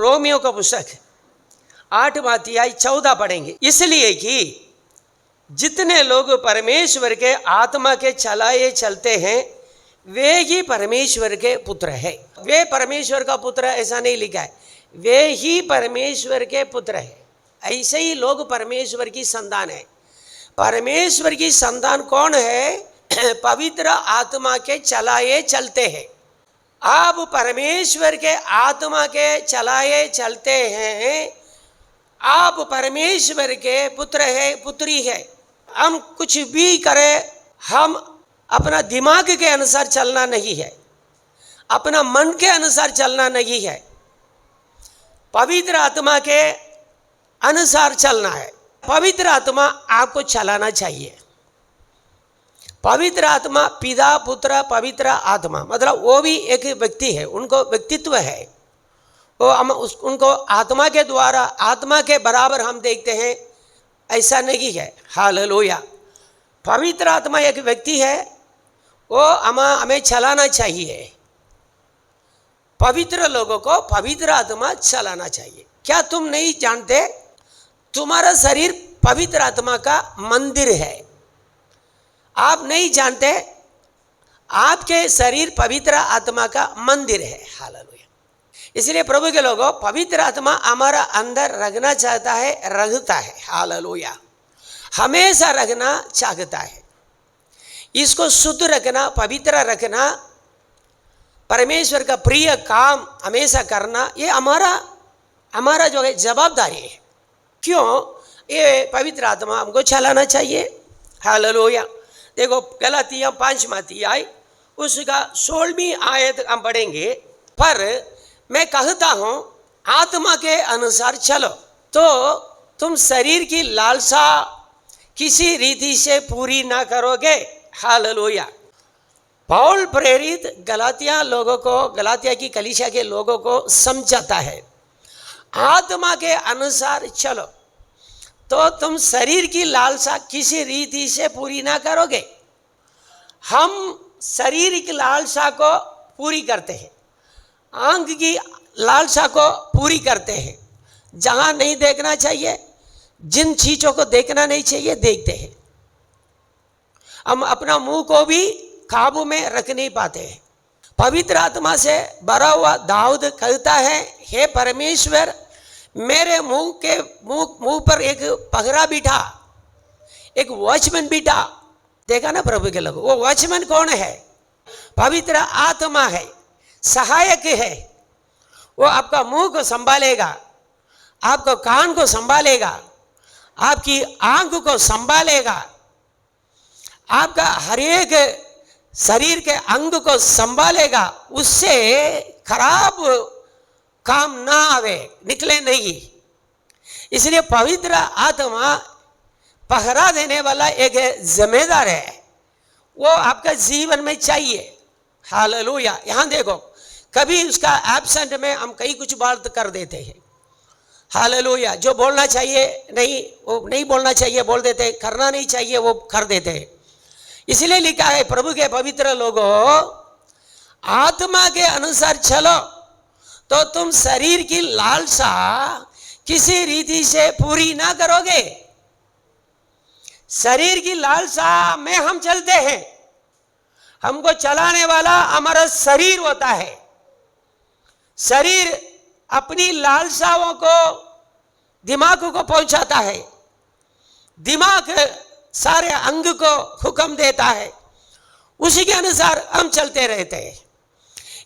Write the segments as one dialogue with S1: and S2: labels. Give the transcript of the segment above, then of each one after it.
S1: Romeo का पुस्तक 8वां अध्याय 14 पढ़ेंगे। इसलिए कि जितने लोग परमेश्वर के आत्मा के चलाए चलते हैं वे ही परमेश्वर के पुत्र है। वे परमेश्वर का पुत्र ऐसा नहीं लिखा है, वे ही परमेश्वर के पुत्र है। ऐसे ही लोग परमेश्वर की संतान है। परमेश्वर की संतान कौन है? पवित्र आत्मा के चलाए चलते हैं। आप परमेश्वर के आत्मा के चलाए चलते हैं, आप परमेश्वर के पुत्र है, पुत्री है। हम कुछ भी करें, हम अपना दिमाग के अनुसार चलना नहीं है, अपना मन के अनुसार चलना नहीं है, पवित्र आत्मा के अनुसार चलना है। पवित्र आत्मा आपको चलाना चाहिए। पवित्र आत्मा, पिता पुत्र पवित्र आत्मा, मतलब वो भी एक व्यक्ति है, उनको व्यक्तित्व है। वो हम उनको आत्मा के द्वारा, आत्मा के बराबर हम देखते हैं, ऐसा नहीं है। हालेलुया। पवित्र आत्मा एक व्यक्ति है, वो हमें चलाना चाहिए। पवित्र लोगों को पवित्र आत्मा चलाना चाहिए। क्या तुम नहीं जानते तुम्हारा शरीर पवित्र आत्मा का मंदिर है? आप नहीं जानते आपके शरीर पवित्र आत्मा का मंदिर है। हालेलुया। इसलिए प्रभु के लोगों, पवित्र आत्मा हमारा अंदर रखना चाहता है, रखता है। हालेलुया। हमेशा रखना चाहता है। इसको शुद्ध रखना, पवित्र रखना, परमेश्वर का प्रिय काम हमेशा करना, ये हमारा जो है जवाबदारी है। क्यों? ये पवित्र आत्मा हमको चलाना चाहिए। हालेलुया। देखो गलातिया 5वां अध्याय उसका 16वीं आयत हम पढ़ेंगे। पर मैं कहता हूँ आत्मा के अनुसार चलो तो तुम शरीर की लालसा किसी रीति से पूरी ना करोगे। हालेलुया। पौल प्रेरित गलातिया लोगों को, गलातिया की कलीसिया के लोगों को समझाता है, आत्मा के अनुसार चलो तो तुम शरीर की लालसा किसी रीति से पूरी ना करोगे। हम शरीर की लालसा को पूरी करते हैं, आंख की लालसा को पूरी करते हैं। जहां नहीं देखना चाहिए, जिन चीजों को देखना नहीं चाहिए देखते हैं। हम अपना मुंह को भी काबू में रख नहीं पाते हैं। पवित्र आत्मा से भरा हुआ दाऊद कहता है, हे परमेश्वर मेरे मुंह पर एक पहरा बिठा, एक वॉचमैन बिठा। देखा ना प्रभु के लोग, वो वॉचमैन कौन है? पवित्र आत्मा है, सहायक है। वो आपका मुंह को संभालेगा, आपको कान को संभालेगा, आपकी आंख को संभालेगा, आपका हर एक शरीर के अंग को संभालेगा। उससे खराब काम ना आवे, निकले नहीं। इसलिए पवित्र आत्मा पहरा देने वाला एक जिम्मेदार है, वो आपका जीवन में चाहिए। हालेलुया। यहाँ देखो, कभी उसका एब्सेंट में हम कई कुछ बात कर देते हैं। हालेलुया। जो बोलना चाहिए नहीं, वो नहीं बोलना चाहिए बोल देते हैं, करना नहीं चाहिए वो कर देते हैं। इसलिए लिखा है, प्रभु के पवित्र लोगों, आत्मा के अनुसार चलो तो तुम शरीर की लालसा किसी रीति से पूरी ना करोगे। शरीर की लालसा में हम चलते हैं, हमको चलाने वाला हमारा शरीर होता है। शरीर अपनी लालसाओं को दिमाग को पहुंचाता है, दिमाग सारे अंग को हुक्म देता है, उसी के अनुसार हम चलते रहते हैं।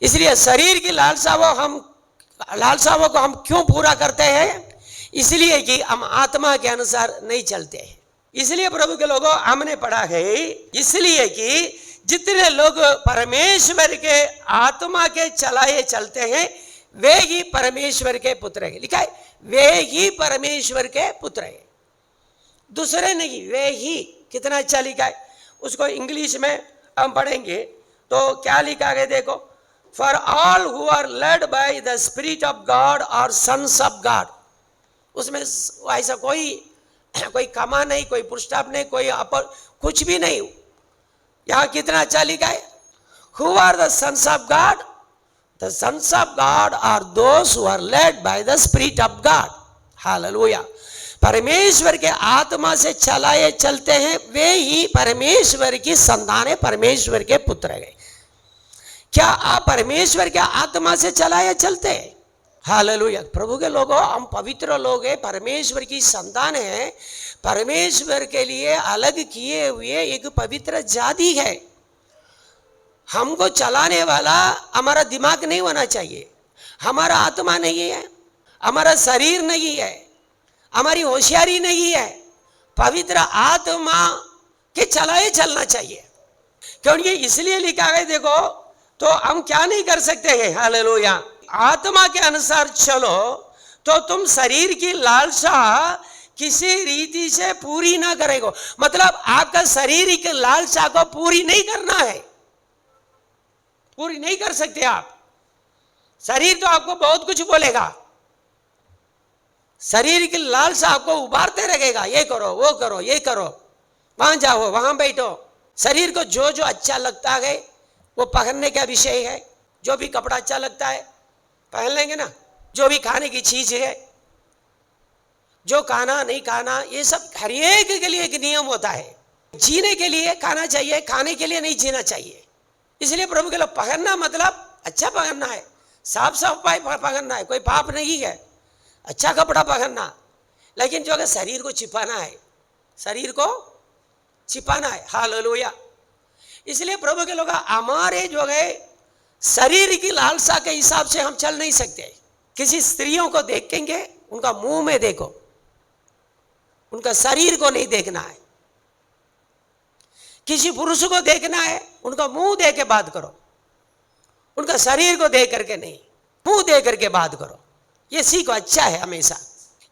S1: इसलिए शरीर की लालसाओं को हम क्यों पूरा करते हैं? इसलिए कि हम आत्मा के अनुसार नहीं चलते हैं। इसलिए प्रभु के लोगों, हमने पढ़ा है, इसलिए कि जितने लोग परमेश्वर के आत्मा के चलाए चलते हैं वे ही परमेश्वर के पुत्र है। लिखा है, वे ही परमेश्वर के पुत्र है, दूसरे नहीं, वे ही। कितना अच्छा लिखा है। उसको इंग्लिश में हम पढ़ेंगे तो क्या लिखा है देखो, for all who are led by the spirit of God are sons of God. उसमें ऐसा कोई कमा नहीं, कोई पुष्टाप नहीं, कोई कुछ भी नहीं। यहाँ कितना अच्छा लिखा है, who are the sons of God, The sons of God are those who are led by the Spirit of God. Hallelujah. परमेश्वर के आत्मा से चलाए चलते हैं वे ही परमेश्वर की संतान है, परमेश्वर के पुत्र है। क्या आप परमेश्वर के आत्मा से चलाए चलते हैं? हालेलुया। प्रभु के लोगों, हम पवित्र लोग हैं, परमेश्वर की संतान है, परमेश्वर के लिए अलग किए हुए एक पवित्र जाति है। हमको चलाने वाला हमारा दिमाग नहीं होना चाहिए, हमारा आत्मा नहीं है, हमारा शरीर नहीं है, हमारी होशियारी नहीं है, पवित्र आत्मा के चलाए चलना चाहिए। क्योंकि इसलिए लिखा है, देखो, तो हम क्या नहीं कर सकते हैं। हालेलुया। आत्मा के अनुसार चलो तो तुम शरीर की लालसा किसी रीति से पूरी ना करेगो। मतलब आपका शरीर की लालसा को पूरी नहीं करना है, पूरी नहीं कर सकते आप। शरीर तो आपको बहुत कुछ बोलेगा, शरीर की लालसा आपको उबारते रहेगा, ये करो, वो करो, ये करो, वहां जाओ, वहां बैठो। शरीर को जो जो अच्छा लगता है वो पहनने का विषय है। जो भी कपड़ा अच्छा लगता है पहन लेंगे ना, जो भी खाने की चीज है, जो खाना नहीं खाना, ये सब हर एक के लिए एक नियम होता है। जीने के लिए खाना चाहिए, खाने के लिए नहीं जीना चाहिए। इसलिए प्रभु के लिए पहनना मतलब अच्छा पहनना है, साफ सफाई पहनना है, कोई पाप नहीं है, अच्छा कपड़ा पहनना। लेकिन जो है शरीर को छिपाना है, शरीर को छिपाना है। हालेलुया। इसलिए प्रभु के लोग, हमारे जो है शरीर की लालसा के हिसाब से हम चल नहीं सकते। किसी स्त्रियों को देखेंगे, उनका मुंह में देखो, उनका शरीर को नहीं देखना है। किसी पुरुष को देखना है, उनका मुंह देख के बात करो, उनका शरीर को देख करके नहीं, मुंह देख करके बात करो। ये सीखो, अच्छा है हमेशा।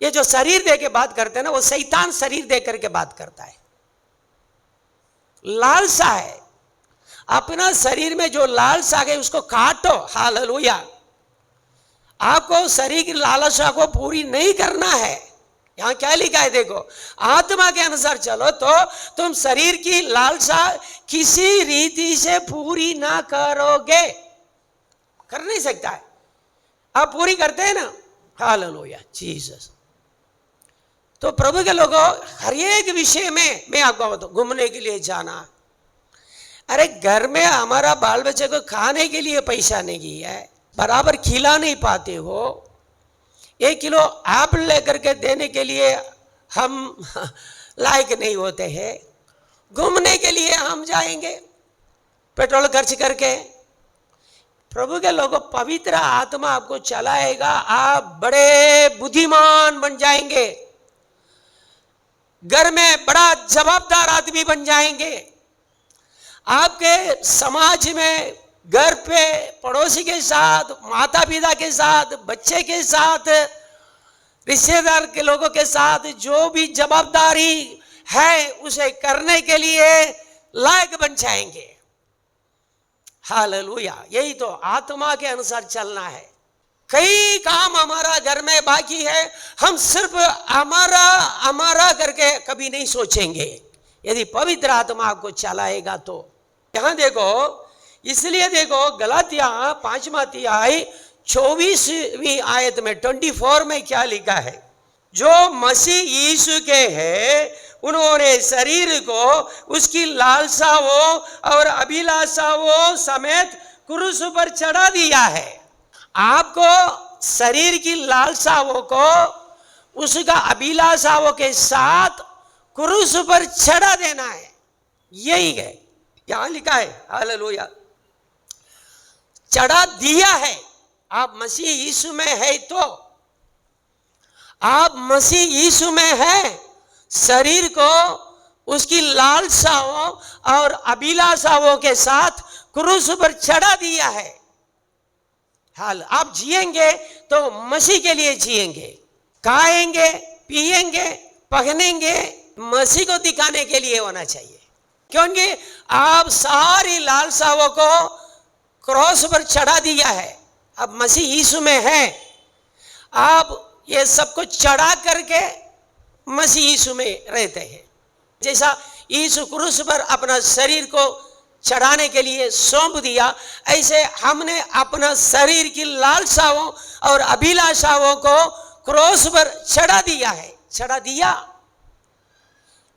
S1: ये जो शरीर देख के बात करते हैं ना, वो शैतान शरीर देख करके बात करता है। लालसा है, अपना शरीर में जो लालसा है उसको काटो। हालेलुया। आपको शरीर की लालसा को पूरी नहीं करना है। यहां क्या लिखा है, देखो, आत्मा के अनुसार चलो तो तुम शरीर की लालसा किसी रीति से पूरी ना करोगे। कर नहीं सकता है, आप पूरी करते हैं ना। Hallelujah, Jesus. तो प्रभु के लोगों, हर एक विषय में मैं आपको बताऊं, घूमने के लिए जाना, अरे घर में हमारा बाल बच्चे को खाने के लिए पैसा नहीं है, बराबर खिला नहीं पाते हो, 1 किलो एप्पल लेकर के देने के लिए हम लायक नहीं होते हैं। घूमने के लिए हम जाएंगे पेट्रोल खर्च करके। प्रभु के लोगों, पवित्र आत्मा आपको चलाएगा, आप बड़े बुद्धिमान बन जाएंगे, घर में बड़ा जवाबदार आदमी बन जाएंगे। आपके समाज में, घर पे, पड़ोसी के साथ, माता पिता के साथ, बच्चे के साथ, रिश्तेदार के लोगों के साथ जो भी जवाबदारी है उसे करने के लिए लायक बन जाएंगे। हालेलुया। यही तो आत्मा के अनुसार चलना है। कई काम हमारा घर में बाकी है, हम सिर्फ हमारा करके कभी नहीं सोचेंगे। यदि पवित्र आत्मा आपको चलाएगा तो। यहां देखो, इसलिए देखो, गलातिया 5वां अध्याय 24वीं आयत में 24 में क्या लिखा है, जो मसीह यीशु के हैं उन्होंने शरीर को उसकी लालसाओं और अभिलाषाओं समेत क्रूस पर चढ़ा दिया है। आपको शरीर की लालसाओं को उसका अभिलाषाओं के साथ क्रूस पर चढ़ा देना है। यही है, यहां लिखा है। हालेलुया। चढ़ा दिया है। आप मसीह यीशु में है तो, आप मसीह यीशु में है, शरीर को उसकी लालसाओं और अभिलाषाओं के साथ क्रूस पर चढ़ा दिया है। हाल आप जिएंगे तो मसीह के लिए जिएंगे, खाएंगे, पिएंगे, पहनेंगे, मसीह को दिखाने के लिए होना चाहिए। क्योंकि आप सारी लालसाओं को क्रॉस पर चढ़ा दिया है। अब मसीह यीशु में है, आप ये सब कुछ चढ़ा करके मसीह यीशु में रहते हैं। जैसा यीशु क्रूस पर अपना शरीर को चढ़ाने के लिए सौंप दिया, ऐसे हमने अपना शरीर की लालसाओं और अभिलाषाओं को क्रूस पर चढ़ा दिया है, चढ़ा दिया।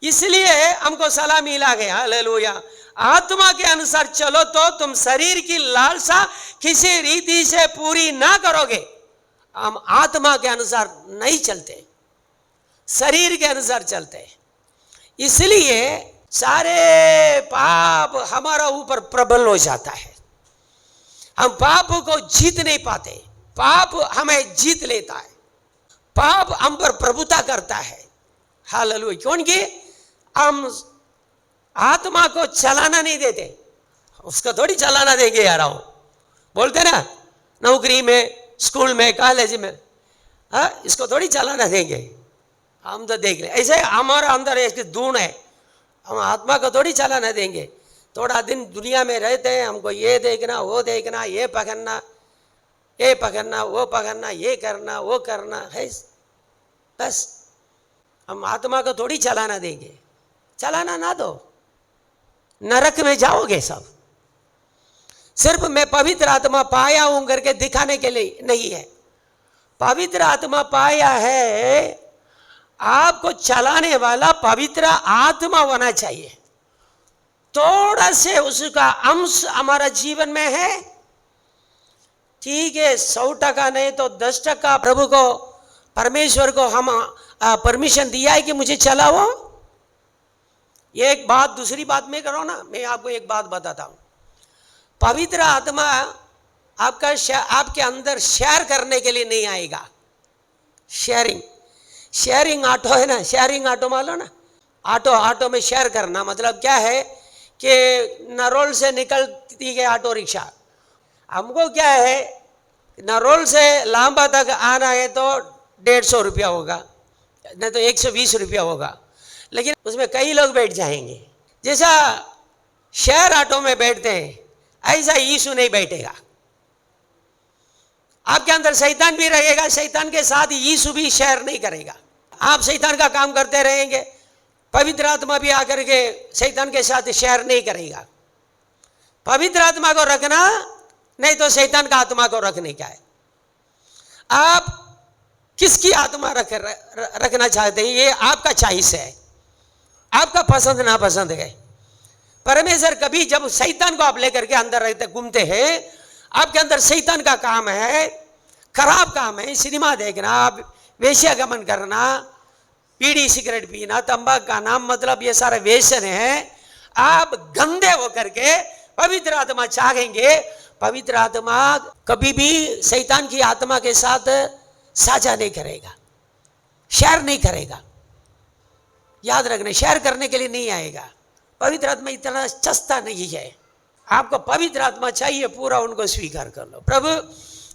S1: इसलिए हमको सलाह मिला गया, हालेलुया, आत्मा के अनुसार चलो तो तुम शरीर की लालसा किसी रीति से पूरी ना करोगे। हम आत्मा के अनुसार नहीं चलते, शरीर के अनुसार चलते, इसलिए सारे पाप हमारा ऊपर प्रबल हो जाता है। हम पाप को जीत नहीं पाते, पाप हमें जीत लेता है, पाप हम पर प्रभुता करता है, हालेलुया, क्योंकि हम आत्मा को चलाना नहीं देते। उसको थोड़ी चलाना देंगे यार, बोलते ना नौकरी में, स्कूल में, कॉलेज में, इसको थोड़ी चलाना देंगे। हम तो देख ले, ऐसे हमारा अंदर एक गुण है, हम आत्मा को थोड़ी चलाना देंगे। थोड़ा दिन दुनिया में रहते हैं, हमको ये देखना, वो देखना, ये पकड़ना, ये पकड़ना, वो पकड़ना, ये करना, वो करना है, बस। हम आत्मा को थोड़ी चलाना देंगे, चलाना ना दो, नरक में जाओगे सब। सिर्फ मैं पवित्र आत्मा पाया हूं करके दिखाने के लिए नहीं है, पवित्र आत्मा पाया है, आपको चलाने वाला पवित्र आत्मा होना चाहिए। थोड़ा से उसका अंश हमारा जीवन में है, ठीक है, 100% नहीं तो 10% प्रभु को, परमेश्वर को हम परमिशन दिया है कि मुझे चलाओ। एक बात, दूसरी बात में करो ना, मैं आपको एक बात बताता हूं, पवित्र आत्मा आपके अंदर शेयर करने के लिए नहीं आएगा। शेयरिंग ऑटो है ना, शेयरिंग ऑटो मालूम ना, ऑटो में शेयर करना मतलब क्या है कि नरोल से निकलती है ऑटो रिक्शा, हमको क्या है, नरोल से लांबा तक आना है तो 150 रुपया होगा, नहीं तो 120 रुपया होगा, लेकिन उसमें कई लोग बैठ जाएंगे। जैसा शेयर ऑटो में बैठते हैं, ऐसा यीशु नहीं बैठेगा। आपके अंदर शैतान भी रहेगा, शैतान के साथ यीशु भी शेयर नहीं करेगा। आप शैतान का काम करते रहेंगे, पवित्र आत्मा भी आकर के शैतान के साथ शेयर नहीं करेगा। पवित्र आत्मा को रखना, नहीं तो शैतान का आत्मा को रखने का है। आप किसकी आत्मा रखना चाहते हैं, ये आपका चॉइस है, आपका पसंद ना पसंद है। परमेश्वर कभी जब शैतान को आप लेकर के अंदर रहते घूमते हैं, आपके अंदर शैतान का काम है, खराब काम है, सिनेमा देखना, वेश्यागमन करना, बीड़ी सिगरेट पीना, तंबाकू का नाम, मतलब ये सारे व्यसन है। आप गंदे होकर के पवित्र आत्मा चाहेंगे, पवित्र आत्मा कभी भी शैतान की आत्मा के साथ साझा नहीं करेगा, शेयर नहीं करेगा। याद रखना, शेयर करने के लिए नहीं आएगा। पवित्र आत्मा इतना सस्ता नहीं है, आपको पवित्र आत्मा चाहिए, पूरा उनको स्वीकार कर लो। प्रभु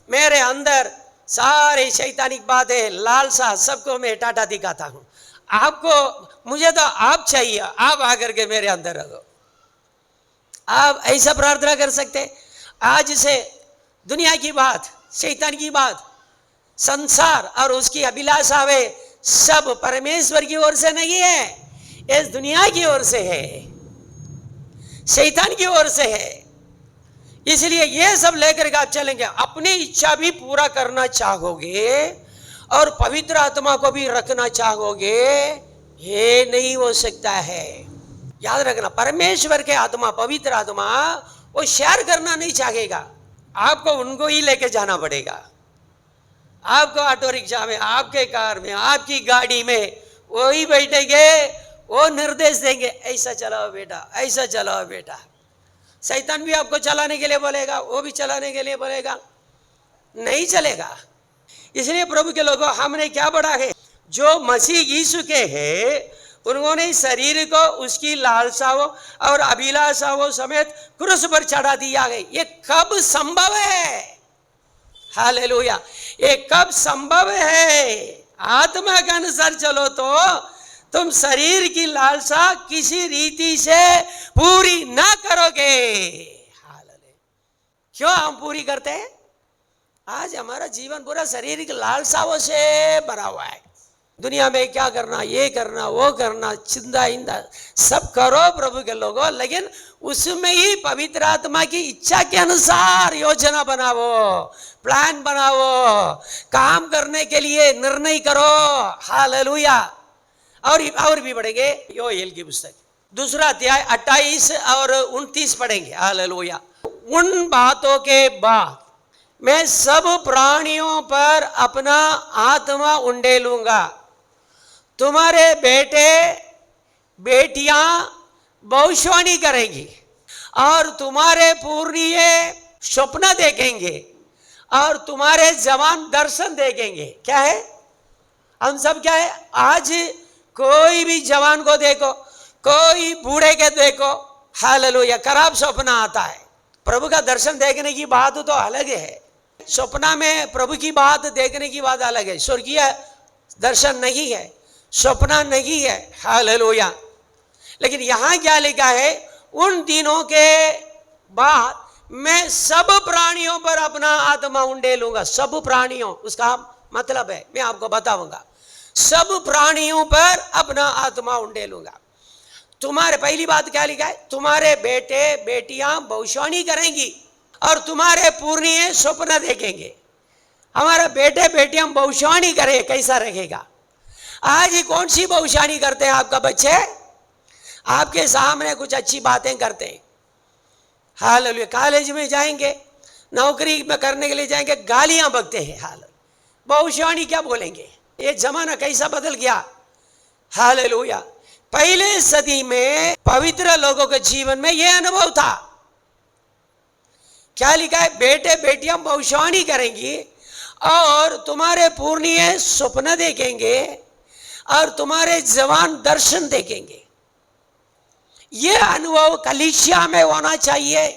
S1: मेरे अंदर सारे शैतानिक बातें, लालसा, सबको मैं टाटा दिखाता हूं, आपको, मुझे तो आप चाहिए, आप आकर के मेरे अंदर रहो। आप ऐसा प्रार्थना कर सकते। आज से दुनिया की बात, शैतान की बात, संसार और उसकी अभिलाषाएं सब परमेश्वर की ओर से नहीं है, इस दुनिया की ओर से है, शैतान की ओर से है। इसलिए ये सब लेकर के आप चलेंगे, अपनी इच्छा भी पूरा करना चाहोगे और पवित्र आत्मा को भी रखना चाहोगे, ये नहीं हो सकता है। याद रखना, परमेश्वर के आत्मा, पवित्र आत्मा, वो शेयर करना नहीं चाहेगा, आपको उनको ही लेके जाना पड़ेगा। आपको ऑटो रिक्शा में, आपके कार में, आपकी गाड़ी में वही बैठेंगे, वो निर्देश देंगे, ऐसा चलाओ बेटा, ऐसा चलाओ बेटा। शैतान भी आपको चलाने के लिए बोलेगा, वो भी चलाने के लिए बोलेगा, नहीं चलेगा। इसलिए प्रभु के लोगों, हमने क्या बढ़ा है, जो मसीह यीशु के हैं, उन्होंने शरीर को उसकी लालसाओं और अभिलाषाओं समेत क्रूस पर चढ़ा दिया है। ये कब संभव है? हालेलुया, ये कब संभव है? आत्मा के अनुसार चलो तो तुम शरीर की लालसा किसी रीति से पूरी ना करोगे। हालेलुया, क्यों हम पूरी करते हैं? आज हमारा जीवन पूरा शरीर की लालसाओं से भरा हुआ है। दुनिया में क्या करना, ये करना, वो करना, चिंता इंदा सब करो प्रभु के लोगों, लेकिन उसमें ही पवित्र आत्मा की इच्छा के अनुसार योजना बनाओ, प्लान बनाओ, काम करने के लिए निर्णय करो। हालेलुया। और भी पढ़ेंगे योएल की पुस्तक दूसरा अध्याय 28 और 29 पढ़ेंगे। हालेलुया। उन बातों के बाद मैं सब प्राणियों पर अपना आत्मा उंडेलूंगा, तुम्हारे बेटे बेटियां भविष्यवाणी करेंगी और तुम्हारे पूर्णिय स्वप्न देखेंगे और तुम्हारे जवान दर्शन देखेंगे। क्या है? हम सब क्या है? आज कोई भी जवान को देखो, कोई बूढ़े के देखो, हालेलुया, खराब स्वप्न आता है। प्रभु का दर्शन देखने की बात तो अलग है, स्वप्न में प्रभु की बात देखने की बात अलग है। स्वर्गीय दर्शन नहीं है, स्वप्न नहीं है। हालेलुया। लेकिन यहां क्या लिखा है? उन दिनों के बाद मैं सब प्राणियों पर अपना आत्मा उंडेलूंगा। सब प्राणियों, उसका मतलब है मैं आपको बताऊंगा। सब प्राणियों पर अपना आत्मा उंडेलूंगा। तुम्हारे, पहली बात क्या लिखा है? तुम्हारे बेटे बेटियां भविष्यवाणी करेंगी और तुम्हारे पूर्णिय स्वप्न देखेंगे। हमारे बेटे बेटियां भविष्यवाणी करें, कैसा रहेगा? आज ही कौन सी भविष्यवाणी करते हैं आपका बच्चे? आपके सामने कुछ अच्छी बातें करते हैं, हालेलुया। कॉलेज में जाएंगे, नौकरी में करने के लिए जाएंगे, गालियां बकते हैं। हाल भविष्यवाणी क्या बोलेंगे? ये जमाना कैसा बदल गया। हालेलुया। पहले सदी में पवित्र लोगों के जीवन में यह अनुभव था। क्या लिखा है? बेटे बेटियां भविष्यवाणी करेंगी और तुम्हारे पूर्णिय स्वप्न देखेंगे और तुम्हारे जवान दर्शन देखेंगे। यह अनुभव कलीसिया में होना चाहिए।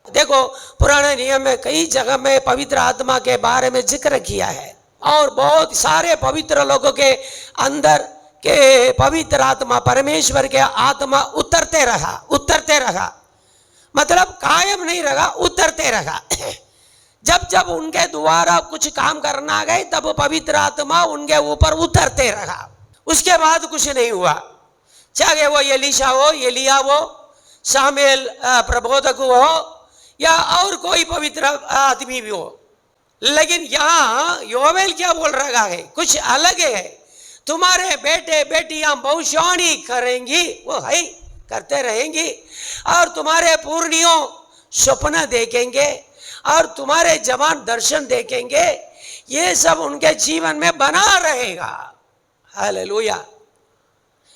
S1: देखो, पुराने नियम में कई जगह में पवित्र आत्मा के बारे में जिक्र किया है और बहुत सारे पवित्र लोगों के अंदर के पवित्र आत्मा, परमेश्वर के आत्मा उतरते रहा, मतलब कायम नहीं रहा, उतरते रहा। जब जब उनके द्वारा कुछ काम करना गए तब पवित्र आत्मा उनके ऊपर उतरते रहा। उसके बाद कुछ नहीं हुआ, चाहे वो एलीशा हो, एलिया हो, शामुएल प्रबोधक हो या और कोई पवित्र आदमी भी हो। लेकिन यहाँ योवेल क्या बोल रहा है? कुछ अलग है। तुम्हारे बेटे बेटियां भविष्यवाणी करेंगी, वो है, करते रहेंगी, और तुम्हारे पूर्णियों स्वप्न देखेंगे और तुम्हारे जवान दर्शन देखेंगे। ये सब उनके जीवन में बना रहेगा। हालेलुया।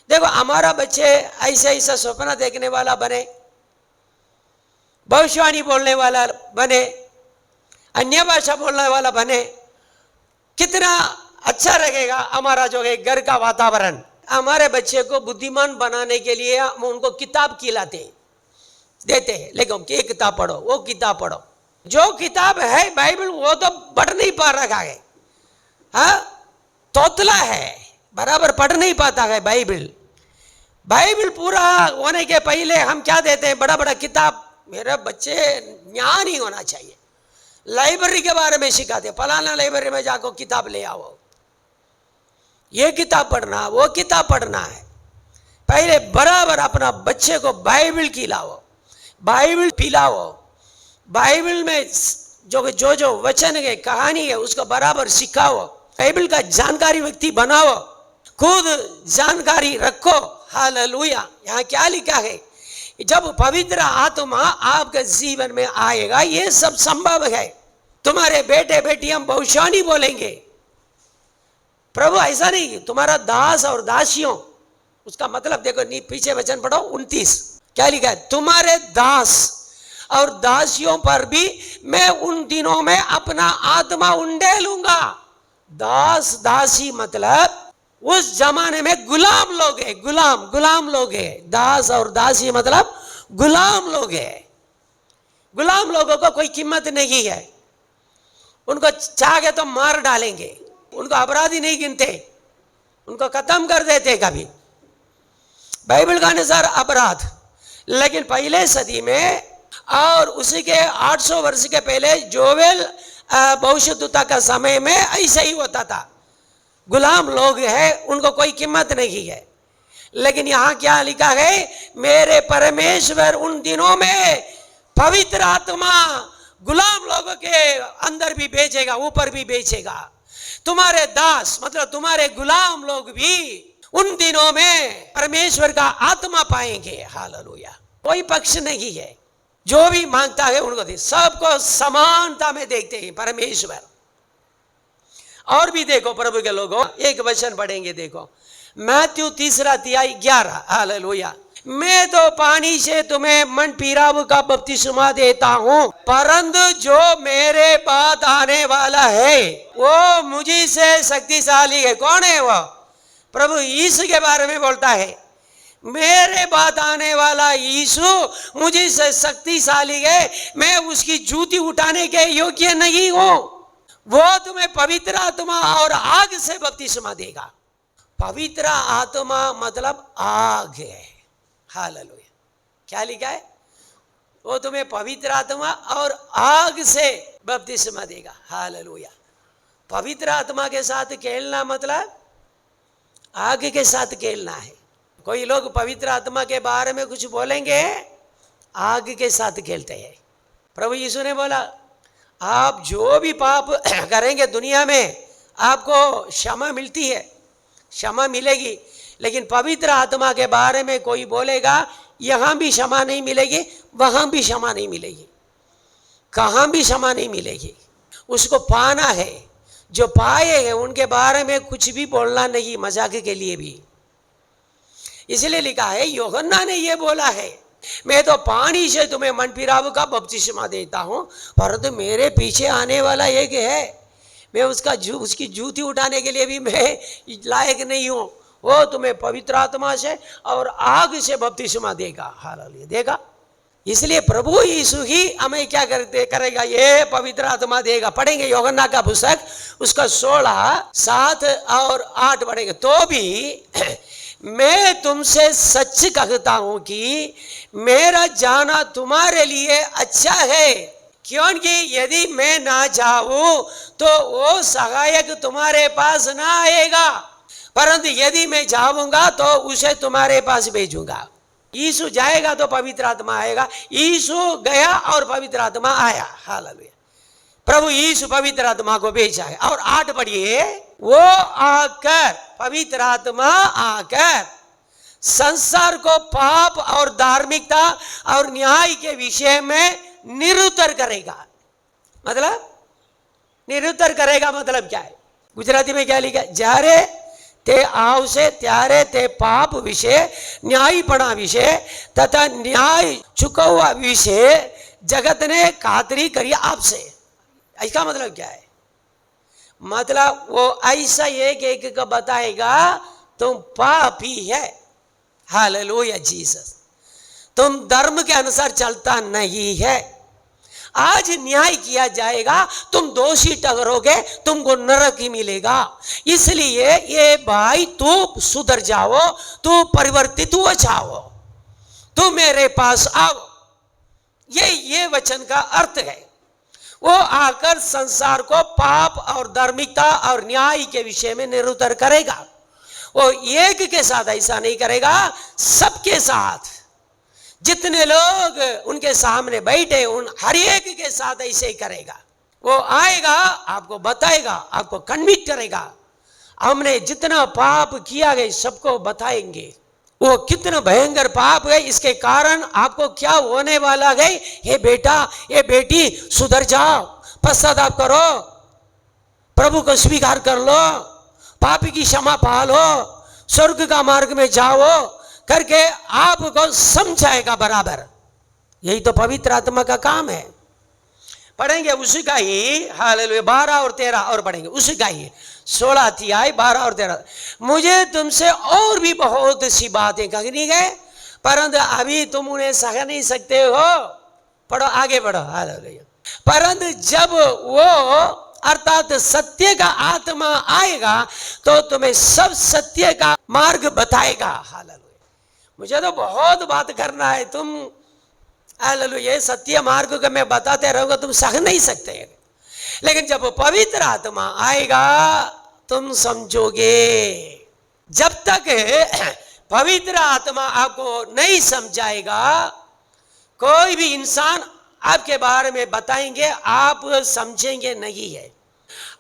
S1: देखो, हमारा बच्चे ऐसे ऐसा स्वप्न देखने वाला बने, भविष्यवाणी बोलने वाला बने, अन्य भाषा बोलने वाला बने, कितना अच्छा रहेगा हमारा जो है घर का वातावरण। हमारे बच्चे को बुद्धिमान बनाने के लिए हम उनको किताब खिलाते देते हैं, लेकिन ये किताब पढ़ो, वो किताब पढ़ो। जो किताब है बाइबल, वो तो पढ़ नहीं पा रहा है। हाँ, तोतला है, बराबर पढ़ नहीं पाता है बाइबल पूरा होने के पहले हम क्या देते हैं? बड़ा बड़ा किताब। मेरे बच्चे ज्ञान ही होना चाहिए। लाइब्रेरी के बारे में सिखाते, फलाना लाइब्रेरी में जाकर किताब ले आओ, ये किताब पढ़ना, वो किताब पढ़ना है। पहले बराबर अपना बच्चे को बाइबल खिलाओ, बाइबल पिलाओ, बाइबल में जो वचन है, कहानी है, उसको बराबर सिखाओ, बाइबल का जानकारी व्यक्ति बनाओ, खुद जानकारी रखो। हालेलुया। यहाँ क्या लिखा है? जब पवित्र आत्मा आपके जीवन में आएगा, ये सब संभव है। तुम्हारे बेटे बेटियां भविष्यवाणी बोलेंगे। प्रभु ऐसा नहीं, तुम्हारा दास और दासियों, उसका मतलब देखो, पीछे वचन पढ़ो 29, क्या लिखा है? तुम्हारे दास और दासियों पर भी मैं उन दिनों में अपना आत्मा उंडेलूंगा। दास दासी मतलब उस जमाने में गुलाम लोग हैं, गुलाम लोग हैं। दास और दासी मतलब गुलाम लोग हैं। गुलाम लोगों को कोई कीमत नहीं है, उनको चाहे तो मार डालेंगे, उनको अपराधी नहीं गिनते, उनको खत्म कर देते कभी, बाइबल का अनुसार अपराध। लेकिन पहले सदी में और उसी के 800 वर्ष के पहले जोवेल भविष्यद्वक्ता का समय में ऐसा ही होता था। गुलाम लोग हैं, उनको कोई कीमत नहीं है। लेकिन यहां क्या लिखा है, मेरे परमेश्वर उन दिनों में पवित्र आत्मा गुलाम लोगों के अंदर भी भेजेगा, ऊपर भी भेजेगा। तुम्हारे दास मतलब तुम्हारे गुलाम लोग भी उन दिनों में परमेश्वर का आत्मा पाएंगे। हालेलुया। कोई पक्ष नहीं है, जो भी मांगता है उनको दे, सबको समानता में देखते हैं परमेश्वर। और भी देखो प्रभु के लोगों, एक वचन पढ़ेंगे, देखो मैथ्यू 3:11। हालेलुया। मैं तो पानी से तुम्हें मन फिराव का बपतिस्मा देता हूं, परंतु जो मेरे बाद आने वाला है वो मुझी से शक्तिशाली है। कौन है वो? प्रभु यीशु के बारे में बोलता है, मेरे बाद आने वाला यीशु मुझे से शक्तिशाली है, मैं उसकी जूती उठाने के योग्य नहीं हूं। वो तुम्हें पवित्र आत्मा और आग से बपतिस्मा देगा। पवित्र आत्मा मतलब आग है। हालेलुया। क्या लिखा है? वो तुम्हें पवित्र आत्मा और आग से बपतिस्मा देगा। हालेलुया। पवित्र आत्मा के साथ खेलना मतलब आग के साथ खेलना है। कोई लोग पवित्र आत्मा के बारे में कुछ बोलेंगे, आग के साथ खेलते हैं। प्रभु यीशु ने बोला, आप जो भी पाप करेंगे दुनिया में आपको क्षमा मिलती है, क्षमा मिलेगी। लेकिन पवित्र आत्मा के बारे में कोई बोलेगा, यहाँ भी क्षमा नहीं मिलेगी, वहाँ भी क्षमा नहीं मिलेगी, कहाँ भी क्षमा नहीं मिलेगी। उसको पाना है। जो पाए हैं उनके बारे में कुछ भी बोलना नहीं, मजाक के लिए भी। इसलिए लिखा है, यूहन्ना ने यह बोला है, मैं तो पानी से तुम्हें मन फिराव का बपतिस्मा देता हूं, परंतु मेरे पीछे आने वाला एक है, मैं उसकी जूती उठाने के लिए भी मैं लायक नहीं हूं। वो तुम्हें पवित्र आत्मा से और आग से बपतिस्मा देगा। हालेलुया। देगा। इसलिए प्रभु यीशु ही हमें क्या करेगा, ये पवित्र आत्मा देगा। पढ़ेंगे यूहन्ना का पुस्तक, उसका 16:7 और 8 पढ़ेंगे। तो भी मैं तुमसे सच कहता हूं कि मेरा जाना तुम्हारे लिए अच्छा है, क्योंकि यदि मैं ना जाऊं तो वो सहायक तुम्हारे पास ना आएगा, परंतु यदि मैं जाऊंगा तो उसे तुम्हारे पास भेजूंगा। यीशु जाएगा तो पवित्र आत्मा आएगा। यीशु गया और पवित्र आत्मा आया। हालेलुया। प्रभु यीशु पवित्र आत्मा को भेजा है। और 8 पढ़िए, वो आकर, पवित्र आत्मा आकर संसार को पाप और धार्मिकता और न्याय के विषय में निरुत्तर करेगा। मतलब निरुत्तर करेगा मतलब क्या है? गुजराती में क्या लिखा है? जारे ते आवशे त्यारे ते पाप विषय, न्यायपणा विषय तथा न्याय चुकवा विषय जगत ने खातरी करी आपसे। इसका मतलब क्या है? मतलब वो ऐसा एक एक का बताएगा, तुम पापी है। Hallelujah Jesus. तुम धर्म के अनुसार चलता नहीं है, आज न्याय किया जाएगा, तुम दोषी ठहरोगे, तुमको नरक ही मिलेगा। इसलिए ये भाई तू सुधर जाओ, तू परिवर्तित हो जाओ, तू मेरे पास आओ। ये वचन का अर्थ है। वो आकर संसार को पाप और धार्मिकता और न्याय के विषय में निरुत्तर करेगा। वो एक के साथ ऐसा नहीं करेगा, सबके साथ जितने लोग उनके सामने बैठे उन हर एक के साथ ऐसे ही करेगा। वो आएगा, आपको बताएगा, आपको कन्विक्ट करेगा। हमने जितना पाप किया है सबको बताएंगे, वो कितना भयंकर पाप है, इसके कारण आपको क्या होने वाला है। हे बेटा, ये बेटी, सुधर जाओ, पश्चाताप करो, प्रभु को स्वीकार कर लो, पापी की क्षमा पा लो, स्वर्ग का मार्ग में जाओ करके आपको समझाएगा बराबर। यही तो पवित्र आत्मा का काम है। पढ़ेंगे उसी का ही, हालेलुया, 12 और 13 और पढ़ेंगे उसी का ही, 16 अध्याय 12 और 13। मुझे तुमसे और भी बहुत सी बातें कहनी है, परंतु अभी तुम उन्हें सह नहीं सकते हो। पढ़ो, आगे बढ़ो। हालेलुया। परंतु जब वो अर्थात सत्य का आत्मा आएगा तो तुम्हें सब सत्य का मार्ग बताएगा। हालेलुया। मुझे तो बहुत बात करना है, तुम हालेलुया सत्य मार्ग को मैं बताते रहूंगा, तुम सह नहीं सकते। लेकिन जब पवित्र आत्मा आएगा तुम समझोगे। जब तक पवित्र आत्मा आपको नहीं समझाएगा, कोई भी इंसान आपके बारे में बताएंगे, आप समझेंगे नहीं है।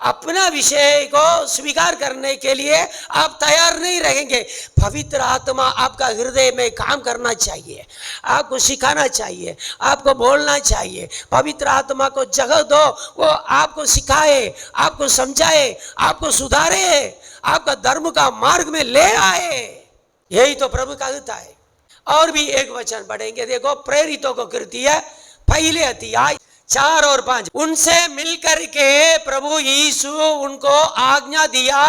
S1: अपना विषय को स्वीकार करने के लिए आप तैयार नहीं रहेंगे। पवित्र आत्मा आपका हृदय में काम करना चाहिए, आपको सिखाना चाहिए, आपको बोलना चाहिए। पवित्र आत्मा को जगह दो, वो आपको सिखाए, आपको समझाए, आपको सुधारे, आपका धर्म का मार्ग में ले आए। यही तो प्रभु का हित है। और भी एक वचन पढ़ेंगे, देखो प्रेरितों को कृत्य पहले अध्याय 4 और 5। उनसे मिलकर के प्रभु यीशु उनको आज्ञा दिया,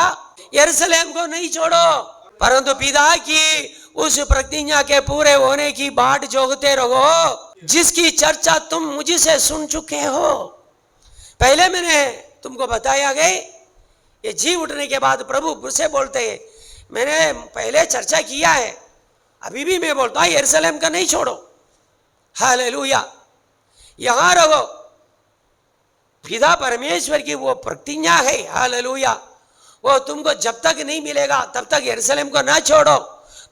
S1: यरूशलेम को नहीं छोड़ो, परंतु पिता की उस प्रतिज्ञा के पूरे होने की बाट जोहते रहो, जिसकी चर्चा तुम मुझसे सुन चुके हो। पहले मैंने तुमको बताया गया, ये जी उठने के बाद प्रभु मुझसे बोलते हैं, मैंने पहले चर्चा किया है, अभी भी मैं बोलता हूं, यरूशलेम का नहीं छोड़ो। हालेलुया। यहां रहो, पिता परमेश्वर की वो प्रतिज्ञा है। हालेलुया। वो तुमको जब तक नहीं मिलेगा तब तक यरूशलेम को ना छोड़ो।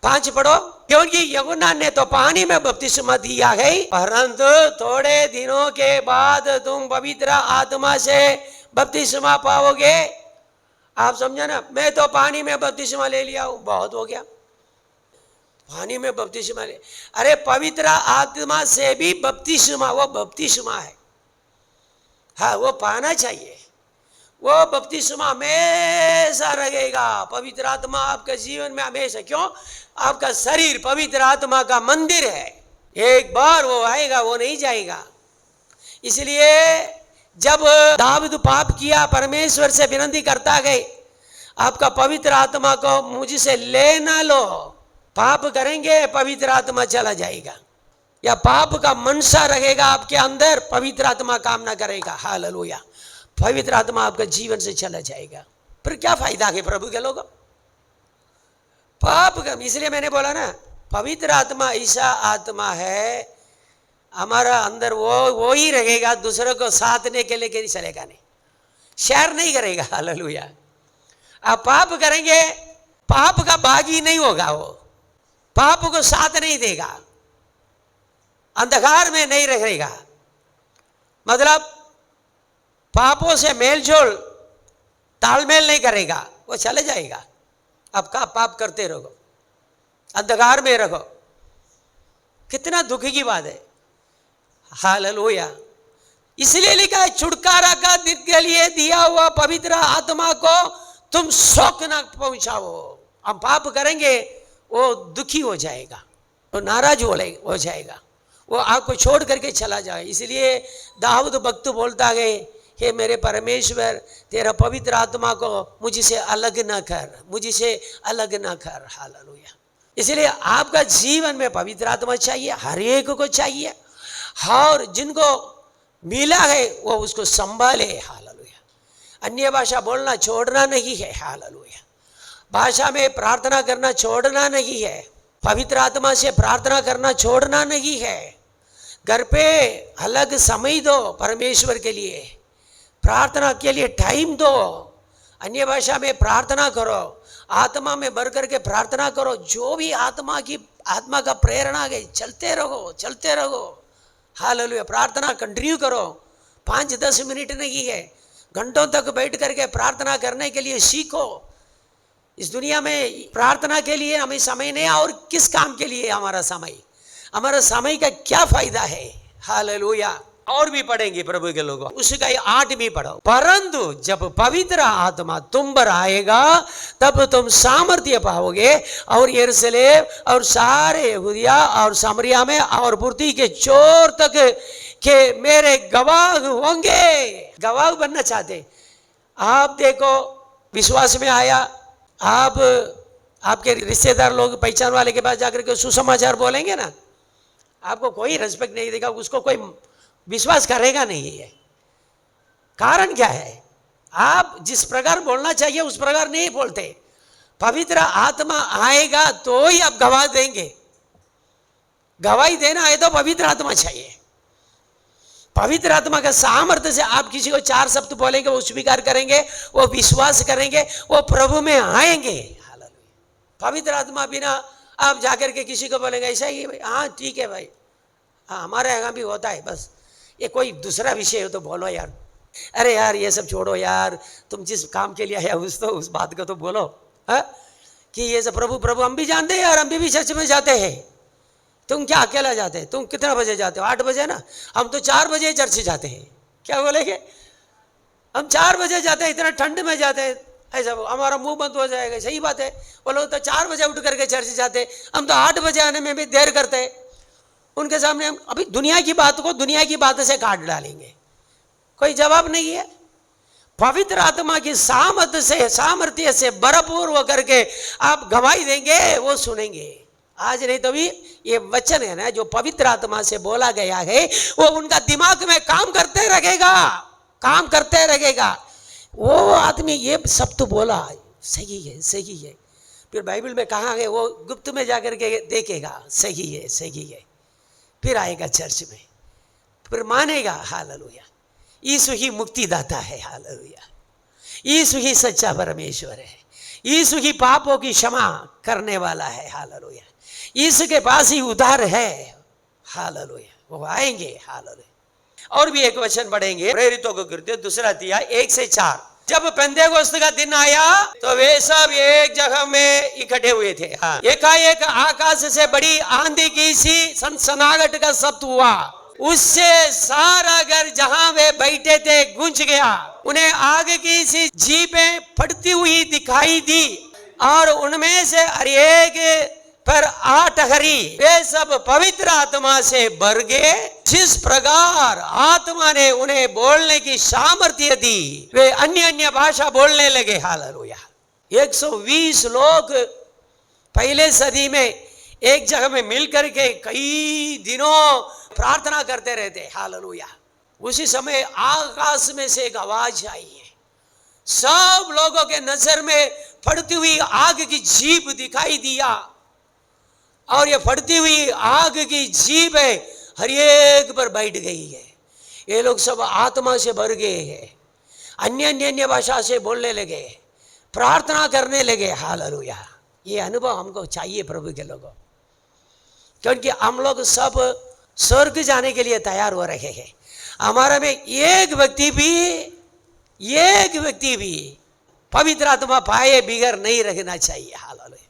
S1: 5 पढ़ो। क्योंकि यूहन्ना ने तो पानी में बपतिस्मा दिया है, परंतु थोड़े दिनों के बाद तुम पवित्र आत्मा से बपतिस्मा पाओगे। आप समझे ना, मैं तो पानी में बपतिस्मा ले लिया हूं, बहुत हो गया। पानी में बपतिस्मा ले, अरे पवित्र आत्मा से भी बपतिस्मा, वो बपतिस्मा है। हाँ, वो पाना चाहिए। वो बपतिस्मा हमेशा रहेगा। पवित्र आत्मा आपके जीवन में हमेशा, क्यों? आपका शरीर पवित्र आत्मा का मंदिर है। एक बार वो आएगा, वो नहीं जाएगा। इसलिए जब दाऊद पाप किया, परमेश्वर से विनती करता गए, आपका पवित्र आत्मा को मुझसे ले ना लो। पाप करेंगे, पवित्र आत्मा चला जाएगा, या पाप का मनसा रहेगा आपके अंदर, पवित्र आत्मा काम ना करेगा। हालेलुया। पवित्र आत्मा आपके जीवन से चला जाएगा, फिर क्या फायदा है प्रभु के लोगों? पाप का, इसलिए मैंने बोला ना, पवित्र आत्मा ऐसा आत्मा है हमारा अंदर, वो ही रहेगा, दूसरों को साधने के लिए नहीं चलेगा, नहीं शेयर नहीं करेगा। हालेलुया। आप पाप करेंगे, पाप का भागी नहीं होगा, वो पाप को साथ नहीं देगा, अंधकार में नहीं रहेगा। मतलब पापों से मेलजोल तालमेल नहीं करेगा, वो चले जाएगा। अब का पाप करते रहो, अंधकार में रहो, कितना दुख की बात है। हालेलुया। इसलिए लिखा है, छुटकारा का दिन के लिए दिया हुआ पवित्र आत्मा को तुम शोक न पहुंचाओ। हम पाप करेंगे, वो दुखी हो जाएगा, वो नाराज हो जाएगा, वो आपको छोड़ करके चला जाए। इसलिए दाऊद भक्त बोलता है, हे मेरे परमेश्वर, तेरा पवित्र आत्मा को मुझसे अलग ना कर, मुझसे अलग ना कर। हालेलुया। इसलिए आपका जीवन में पवित्र आत्मा चाहिए, हर एक को चाहिए, और जिनको मिला है वो उसको संभाले। हालेलुया। अन्य भाषा बोलना छोड़ना नहीं है। हालेलुया। भाषा में प्रार्थना करना छोड़ना नहीं है, पवित्र आत्मा से प्रार्थना करना छोड़ना नहीं है। घर पे अलग समय दो, परमेश्वर के लिए प्रार्थना के लिए टाइम दो, अन्य भाषा में प्रार्थना करो, आत्मा में भर करके प्रार्थना करो। जो भी आत्मा का प्रेरणा है, चलते रहो। हालेलुया। प्रार्थना कंटिन्यू करो, 5-10 मिनट नहीं है, घंटों तक बैठ करके प्रार्थना करने के लिए सीखो। इस दुनिया में प्रार्थना के लिए हमें समय नहीं, और किस काम के लिए हमारा समय का क्या फायदा है? हालेलुया। और भी पढ़ेंगे प्रभु के लोगों, उसका 8 भी पढ़ो। परंतु जब पवित्र आत्मा तुम पर आएगा, तब तुम सामर्थ्य पाओगे, और यरूशलेम और सारे यहूदिया और सामरिया में और पृथ्वी के छोर तक के मेरे गवाह होंगे। गवाह बनना चाहते आप? देखो, विश्वास में आया, आप आपके रिश्तेदार लोग, पहचान वाले के पास जाकर के सुसमाचार बोलेंगे ना, आपको कोई रिस्पेक्ट नहीं देगा, उसको कोई विश्वास करेगा नहीं है। कारण क्या है? आप जिस प्रकार बोलना चाहिए उस प्रकार नहीं बोलते। पवित्र आत्मा आएगा तो ही आप गवाह देंगे। गवाही देना है तो पवित्र आत्मा चाहिए। पवित्र आत्मा का सामर्थ्य से आप किसी को 4 शब्द बोलेंगे, वो स्वीकार करेंगे, वो विश्वास करेंगे, वो प्रभु में आएंगे। हालेलुया। पवित्र आत्मा बिना आप जाकर के किसी को बोलेंगे ऐसा ही भाई, हाँ ठीक है भाई, हाँ हमारे यहाँ भी होता है, बस ये कोई दूसरा विषय हो तो बोलो यार, अरे यार ये सब छोड़ो यार, तुम जिस काम के लिए आया उस बात को तो बोलो। है कि ये सब प्रभु प्रभु हम भी जानते हैं यार, हम भी चर्च में जाते हैं। तुम क्या अकेला जाते हैं? तुम कितना बजे जाते हो? 8 बजे ना, हम तो 4 बजे चर्च जाते हैं। क्या बोलेंगे? हम 4 बजे जाते हैं, इतना ठंड में जाते हैं, ऐसा हमारा मुंह बंद हो जाएगा। सही बात है, वो लोग तो 4 बजे उठ करके चर्च जाते हैं, हम तो 8 बजे आने में भी देर करते हैं। उनके सामने हम अभी दुनिया की बात को दुनिया की बात से काट डालेंगे, कोई जवाब नहीं है। पवित्र आत्मा की सामर्थ्य से भरपूर होकर के आप गवाही देंगे, वो सुनेंगे। आज नहीं तो भी ये वचन है ना जो पवित्र आत्मा से बोला गया है, वो उनका दिमाग में काम करते रहेगा। वो आदमी ये सब तो बोला सही है, फिर बाइबल में कहा है वो गुप्त में जाकर के देखेगा, सही है, फिर आएगा चर्च में, फिर मानेगा। हालेलुया। यीशु ही मुक्तिदाता है। हालेलुया। यीशु ही सच्चा परमेश्वर है। यीशु ही पापों की क्षमा करने वाला है। हालेलुया। यीशु के पास ही उद्धार है। हालेलुया। वो आएंगे। हालेलुया। और भी एक वचन पढ़ेंगे, प्रेरितों को कृत्य 2 अध्याय 1 से 4। जब पेंतेकोस्त का दिन आया तो वे सब एक जगह में इकट्ठे हुए थे। हाँ। एकाएक आकाश से बड़ी आंधी की सी सनसनाहट का शब्द हुआ, उससे सारा घर जहां वे बैठे थे गूंज गया। उन्हें आग की सी जीपें फटती हुई दिखाई दी और उनमें से हर एक पर 8 हरी। वे सब पवित्र आत्मा से भर गए, जिस प्रकार आत्मा ने उन्हें बोलने की सामर्थ्य दी, वे अन्य भाषा बोलने लगे। हालेलुया। 120 लोग पहले सदी में एक जगह में मिलकर के कई दिनों प्रार्थना करते रहते। हालेलुया। उसी समय आकाश में से एक आवाज आई है, सब लोगों के नजर में फटती हुई आग की जीभ दिखाई दिया, और ये फटती हुई आग की जीभ है हर एक पर बैठ गई है। ये लोग सब आत्मा से भर गए हैं, अन्य भाषा से बोलने लगे, प्रार्थना करने लगे। हालेलुया। ये अनुभव हमको चाहिए प्रभु के लोगों, क्योंकि हम लोग सब स्वर्ग जाने के लिए तैयार हो रहे हैं। हमारा में एक व्यक्ति भी पवित्र आत्मा पाए बिगड़ नहीं रहना चाहिए। हालेलुया।